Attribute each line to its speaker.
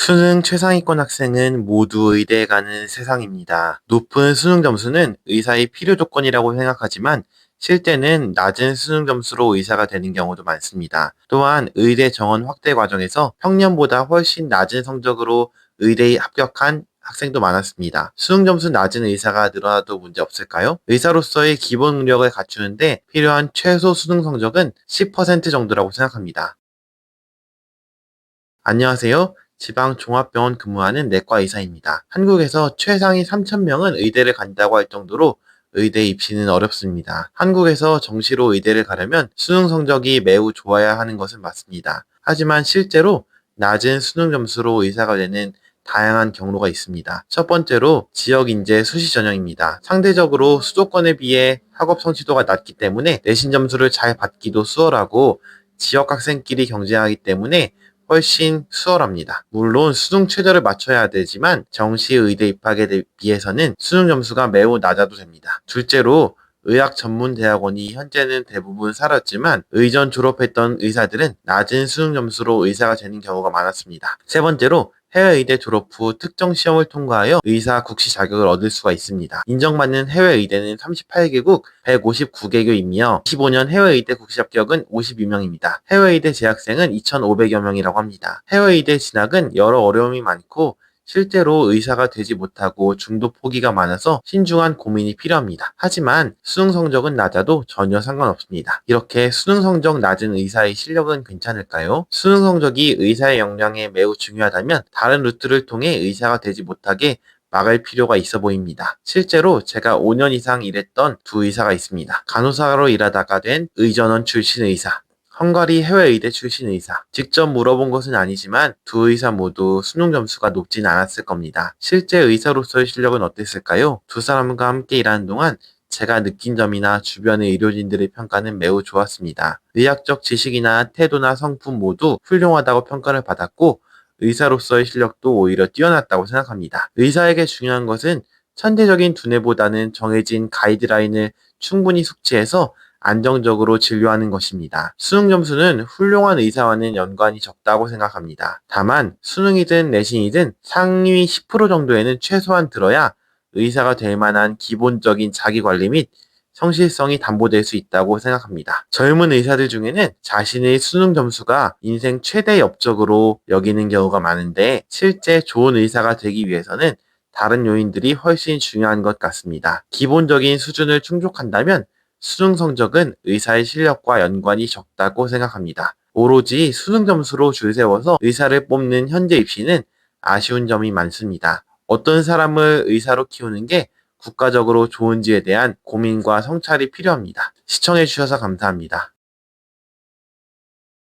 Speaker 1: 수능 최상위권 학생은 모두 의대에 가는 세상입니다. 높은 수능 점수는 의사의 필요 조건이라고 생각하지만 실제는 낮은 수능 점수로 의사가 되는 경우도 많습니다. 또한 의대 정원 확대 과정에서 평년보다 훨씬 낮은 성적으로 의대에 합격한 학생도 많았습니다. 수능 점수 낮은 의사가 늘어나도 문제 없을까요? 의사로서의 기본 능력을 갖추는데 필요한 최소 수능 성적은 10% 정도라고 생각합니다. 안녕하세요. 지방종합병원 근무하는 내과 의사입니다. 한국에서 최상위 3,000명은 의대를 간다고 할 정도로 의대 입시는 어렵습니다. 한국에서 정시로 의대를 가려면 수능 성적이 매우 좋아야 하는 것은 맞습니다. 하지만 실제로 낮은 수능 점수로 의사가 되는 다양한 경로가 있습니다. 첫 번째로 지역 인재 수시 전형입니다. 상대적으로 수도권에 비해 학업 성취도가 낮기 때문에 내신 점수를 잘 받기도 수월하고 지역 학생끼리 경쟁하기 때문에 훨씬 수월합니다. 물론 수능 최저를 맞춰야 되지만 정시 의대 입학에 비해서는 수능 점수가 매우 낮아도 됩니다. 둘째로 의학 전문 대학원이 현재는 대부분 사라졌지만 의전 졸업했던 의사들은 낮은 수능 점수로 의사가 되는 경우가 많았습니다. 세 번째로 해외 의대 졸업 후 특정 시험을 통과하여 의사 국시 자격을 얻을 수가 있습니다. 인정받는 해외 의대는 38개국 159개교이며 25년 해외 의대 국시 합격은 52명입니다. 해외 의대 재학생은 2,500여 명이라고 합니다. 해외 의대 진학은 여러 어려움이 많고 실제로 의사가 되지 못하고 중도 포기가 많아서 신중한 고민이 필요합니다. 하지만 수능 성적은 낮아도 전혀 상관없습니다. 이렇게 수능 성적 낮은 의사의 실력은 괜찮을까요? 수능 성적이 의사의 역량에 매우 중요하다면 다른 루트를 통해 의사가 되지 못하게 막을 필요가 있어 보입니다. 실제로 제가 5년 이상 일했던 두 의사가 있습니다. 간호사로 일하다가 된 의전원 출신 의사, 헝가리 해외의대 출신 의사. 직접 물어본 것은 아니지만 두 의사 모두 수능 점수가 높진 않았을 겁니다. 실제 의사로서의 실력은 어땠을까요? 두 사람과 함께 일하는 동안 제가 느낀 점이나 주변의 의료진들의 평가는 매우 좋았습니다. 의학적 지식이나 태도나 성품 모두 훌륭하다고 평가를 받았고 의사로서의 실력도 오히려 뛰어났다고 생각합니다. 의사에게 중요한 것은 천재적인 두뇌보다는 정해진 가이드라인을 충분히 숙지해서 안정적으로 진료하는 것입니다. 수능 점수는 훌륭한 의사와는 연관이 적다고 생각합니다. 다만 수능이든 내신이든 상위 10% 정도에는 최소한 들어야 의사가 될 만한 기본적인 자기관리 및 성실성이 담보될 수 있다고 생각합니다. 젊은 의사들 중에는 자신의 수능 점수가 인생 최대 업적으로 여기는 경우가 많은데 실제 좋은 의사가 되기 위해서는 다른 요인들이 훨씬 중요한 것 같습니다. 기본적인 수준을 충족한다면 수능 성적은 의사의 실력과 연관이 적다고 생각합니다. 오로지 수능 점수로 줄 세워서 의사를 뽑는 현재 입시는 아쉬운 점이 많습니다. 어떤 사람을 의사로 키우는 게 국가적으로 좋은지에 대한 고민과 성찰이 필요합니다. 시청해주셔서 감사합니다.